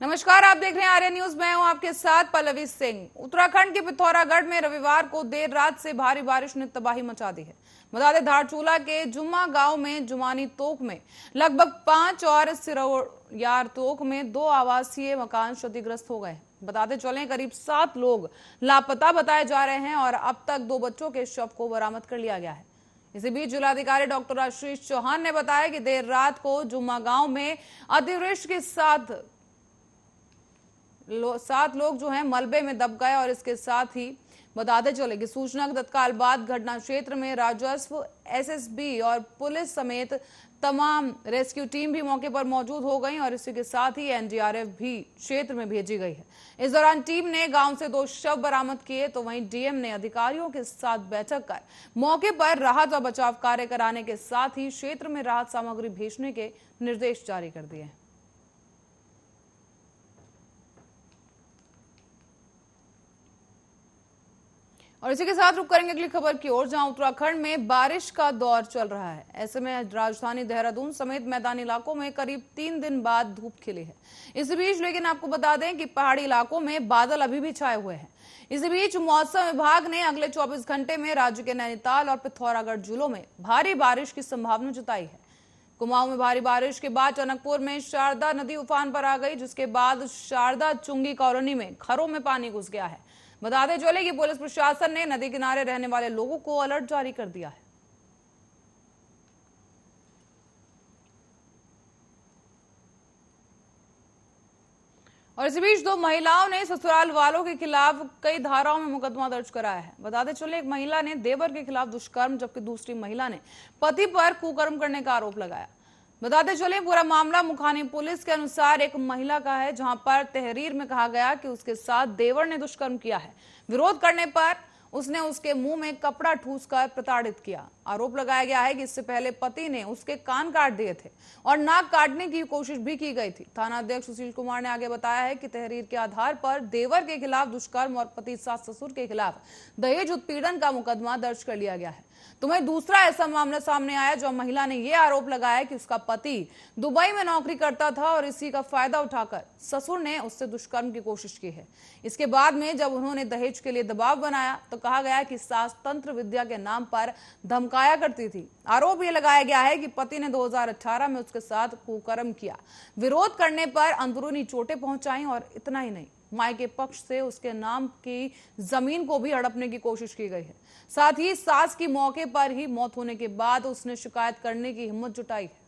नमस्कार, आप देख रहे हैं आर्य न्यूज। मैं हूं आपके साथ पल्लवी सिंह। उत्तराखंड के पिथौरागढ़ में रविवार को देर रात से भारी बारिश ने तबाही मचा दी है। बता दें, धारचूला के जुम्मा गांव में जुमानी तोक में लगभग 5 और सिरोयार तोक में 2 आवासीय मकान क्षतिग्रस्त हो गए हैं। बताते चलें, करीब 7 लोग लापता बताए जा रहे हैं और अब तक 2 बच्चों के शव को बरामद कर लिया गया है। इसी बीच जिलाधिकारी डॉक्टर आशीष चौहान ने बताया कि देर रात को जुम्मा गांव में अतिवृष्टि के साथ 7 लोग जो हैं मलबे में दब गए और इसके साथ ही बताते चले कि सूचना के तत्काल बाद घटना क्षेत्र में राजस्व, एसएसबी और पुलिस समेत तमाम रेस्क्यू टीम भी मौके पर मौजूद हो गई और इसी के साथ ही एनडीआरएफ भी क्षेत्र में भेजी गई है। इस दौरान टीम ने गांव से 2 शव बरामद किए, तो वहीं डीएम ने अधिकारियों के साथ बैठक कर मौके पर राहत और बचाव कार्य कराने के साथ ही क्षेत्र में राहत सामग्री भेजने के निर्देश जारी कर दिए हैं। और इसी के साथ रुक करेंगे अगली खबर की ओर, जहां उत्तराखंड में बारिश का दौर चल रहा है। ऐसे में राजधानी देहरादून समेत मैदानी इलाकों में करीब 3 दिन बाद धूप खिली है। इस बीच लेकिन आपको बता दें कि पहाड़ी इलाकों में बादल अभी भी छाए हुए हैं। इसी बीच मौसम विभाग ने अगले 24 घंटे में राज्य के नैनीताल और पिथौरागढ़ जिलों में भारी बारिश की संभावना जताई है। कुमाऊं में भारी बारिश के बाद टनकपुर में शारदा नदी उफान पर आ गई, जिसके बाद शारदा चुंगी कॉलोनी में घरों में पानी घुस गया है। बताते चले कि पुलिस प्रशासन ने नदी किनारे रहने वाले लोगों को अलर्ट जारी कर दिया है। और इसी बीच 2 महिलाओं ने ससुराल वालों के खिलाफ कई धाराओं में मुकदमा दर्ज कराया है। बताते चले, एक महिला ने देवर के खिलाफ दुष्कर्म, जबकि दूसरी महिला ने पति पर कुकर्म करने का आरोप लगाया। बताते चले, पूरा मामला मुखानी पुलिस के अनुसार एक महिला का है, जहां पर तहरीर में कहा गया कि उसके साथ देवर ने दुष्कर्म किया है। विरोध करने पर उसने उसके मुंह में कपड़ा ठूसकर प्रताड़ित किया। आरोप लगाया गया है कि इससे पहले पति ने उसके कान काट दिए थे और नाक काटने की कोशिश भी की गई थी। थाना अध्यक्ष सुशील कुमार ने आगे बताया है कि तहरीर के आधार पर देवर के खिलाफ दुष्कर्म और पति सास ससुर के खिलाफ दहेज उत्पीड़न का मुकदमा दर्ज कर लिया गया है। तो वहीं दूसरा ऐसा मामला सामने आया, जो महिला ने यह आरोप लगाया कि उसका पति दुबई में नौकरी करता था और इसी का फायदा उठाकर ससुर ने उससे दुष्कर्म की कोशिश की है। इसके बाद में जब उन्होंने दहेज के लिए दबाव बनाया तो कहा गया कि सास तंत्र विद्या के नाम पर धमकाया करती थी। आरोप यह लगाया गया है कि पति ने 2018 में उसके साथ कुकर्म किया। विरोध करने पर अंदरूनी चोटें पहुंचाई और इतना ही नहीं, मायके पक्ष से उसके नाम की जमीन को भी हड़पने की कोशिश की गई है। साथ ही सास की मौके पर ही मौत होने के बाद उसने शिकायत करने की हिम्मत जुटाई है।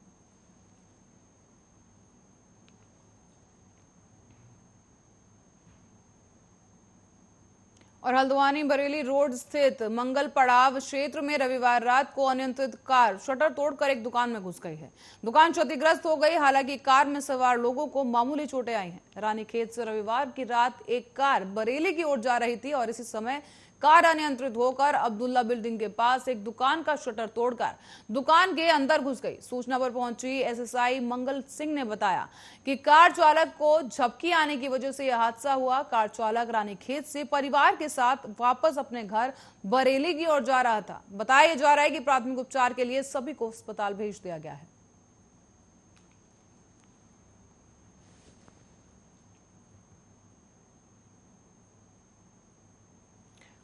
और हल्द्वानी बरेली रोड स्थित मंगल पड़ाव क्षेत्र में रविवार रात को अनियंत्रित कार शटर तोड़कर एक दुकान में घुस गई है। दुकान क्षतिग्रस्त हो गई, हालांकि कार में सवार लोगों को मामूली चोटें आई हैं। रानीखेत से रविवार की रात एक कार बरेली की ओर जा रही थी और इसी समय कार अनियंत्रित होकर अब्दुल्ला बिल्डिंग के पास एक दुकान का शटर तोड़कर दुकान के अंदर घुस गई। सूचना पर पहुंची एसएसआई मंगल सिंह ने बताया कि कार चालक को झपकी आने की वजह से यह हादसा हुआ। कार चालक रानीखेत से परिवार के साथ वापस अपने घर बरेली की ओर जा रहा था। बताया जा रहा है कि प्राथमिक उपचार के लिए सभी को अस्पताल भेज दिया गया है।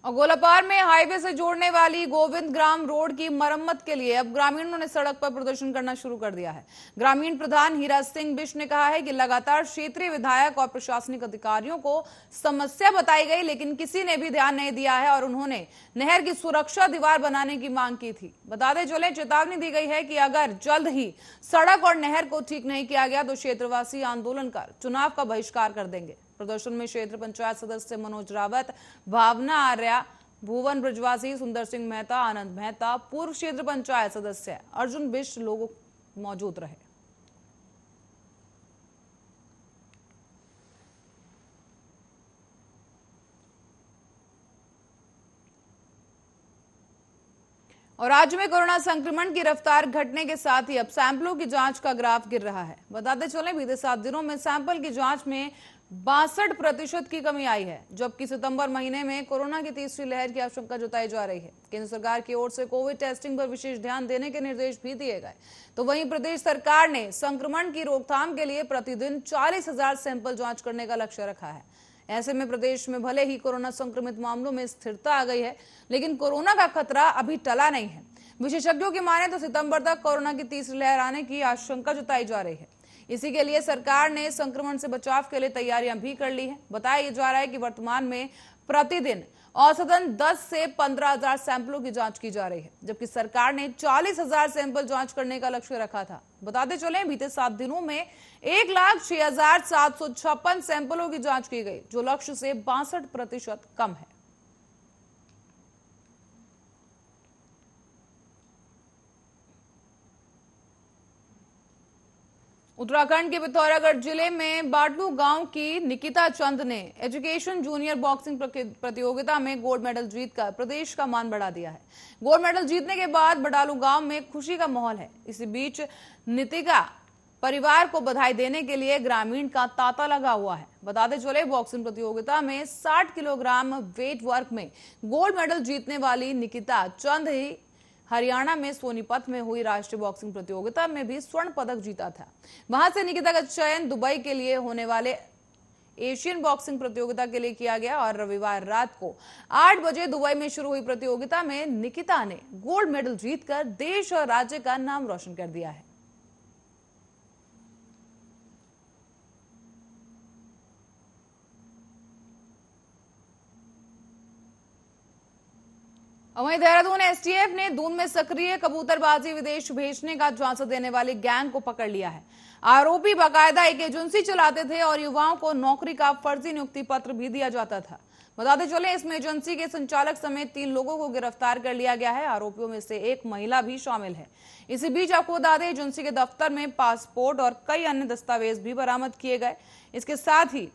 और गोलापार में हाईवे से जोड़ने वाली गोविंद ग्राम रोड की मरम्मत के लिए अब ग्रामीणों ने सड़क पर प्रदर्शन करना शुरू कर दिया है। ग्रामीण प्रधान हीरा सिंह बिष्ट ने कहा है कि लगातार क्षेत्रीय विधायक और प्रशासनिक अधिकारियों को समस्या बताई गई, लेकिन किसी ने भी ध्यान नहीं दिया है और उन्होंने नहर की सुरक्षा दीवार बनाने की मांग की थी। बताते चले, चेतावनी दी गई है कि अगर जल्द ही सड़क और नहर को ठीक नहीं किया गया तो क्षेत्रवासी आंदोलन कर चुनाव का बहिष्कार कर देंगे। प्रदर्शन में क्षेत्र पंचायत सदस्य मनोज रावत, भावना आर्या, भुवन ब्रजवासी, सुंदर सिंह मेहता, आनंद मेहता, पूर्व क्षेत्र पंचायत सदस्य अर्जुन बिष्ट लोग मौजूद रहे। और राज्य में कोरोना संक्रमण की रफ्तार घटने के साथ ही अब सैंपलों की जांच का ग्राफ गिर रहा है। बताते चले, बीते 7 दिनों में सैंपल की जांच में 62% की कमी आई है, जबकि सितंबर महीने में कोरोना की तीसरी लहर की आशंका जताई जा रही है। केंद्र सरकार की ओर से कोविड टेस्टिंग पर विशेष ध्यान देने के निर्देश भी दिए गए। तो वहीं प्रदेश सरकार ने संक्रमण की रोकथाम के लिए प्रतिदिन 40,000 सैंपल जांच करने का लक्ष्य रखा है। ऐसे में प्रदेश में भले ही कोरोना संक्रमित मामलों में स्थिरता आ गई है, लेकिन कोरोना का खतरा अभी टला नहीं है। विशेषज्ञों की माने तो सितंबर तक कोरोना की तीसरी लहर आने की आशंका जताई जा रही है। इसी के लिए सरकार ने संक्रमण से बचाव के लिए तैयारियां भी कर ली हैं। बताया जा रहा है कि वर्तमान में प्रतिदिन औसतन 10 से 15,000 सैंपलों की जांच की जा रही है, जबकि सरकार ने 40,000 सैंपल जांच करने का लक्ष्य रखा था। बताते चले बीते 7 दिनों में 1,06,756 सैंपलों की जांच की गई, जो लक्ष्य से 62% कम है। उत्तराखंड के पिथौरागढ़ जिले में बाटलू गांव की निकिता चंद ने एजुकेशन जूनियर बॉक्सिंग प्रतियोगिता में गोल्ड मेडल जीतकर प्रदेश का मान बढ़ा दिया है। गोल्ड मेडल जीतने के बाद बटालू गांव में खुशी का माहौल है। इसी बीच नितिका परिवार को बधाई देने के लिए ग्रामीण का तांता लगा हुआ है। बताते चले बॉक्सिंग प्रतियोगिता में 60 किलोग्राम वेट वर्ग में गोल्ड मेडल जीतने वाली निकिता चंद ही हरियाणा में सोनीपत में हुई राष्ट्रीय बॉक्सिंग प्रतियोगिता में भी स्वर्ण पदक जीता था। वहां से निकिता का चयन दुबई के लिए होने वाले एशियन बॉक्सिंग प्रतियोगिता के लिए किया गया और रविवार रात को 8 बजे दुबई में शुरू हुई प्रतियोगिता में निकिता ने गोल्ड मेडल जीतकर देश और राज्य का नाम रोशन कर दिया है। वहीं देहरादून एसटीएफ ने दून में सक्रिय कबूतरबाजी विदेश भेजने का झांसा देने वाली गैंग को पकड़ लिया है। आरोपी बाकायदा एक एजेंसी चलाते थे और युवाओं को नौकरी का फर्जी नियुक्ति पत्र भी दिया जाता था। बताते चले इसमें एजेंसी के संचालक समेत 3 लोगों को गिरफ्तार कर लिया गया है। आरोपियों में से एक महिला भी शामिल है। इसी बीच आपको बता दें, एजेंसी के दफ्तर में पासपोर्ट और कई अन्य दस्तावेज भी बरामद किए गए। इसके साथ ही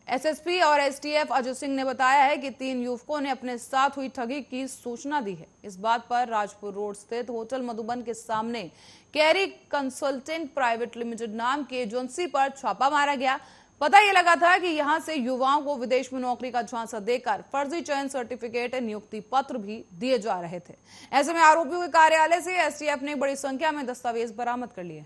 एसएसपी और एसटीएफ अजय सिंह ने बताया है कि 3 युवकों ने अपने साथ हुई ठगी की सूचना दी है। इस बात पर राजपुर रोड स्थित होटल मधुबन के सामने कैरी कंसल्टेंट प्राइवेट लिमिटेड नाम की एजेंसी पर छापा मारा गया। पता यह लगा था कि यहां से युवाओं को विदेश में नौकरी का झांसा देकर फर्जी चयन सर्टिफिकेट नियुक्ति पत्र भी दिए जा रहे थे। ऐसे में आरोपियों के कार्यालय से एसटीएफ ने बड़ी संख्या में दस्तावेज बरामद कर लिए।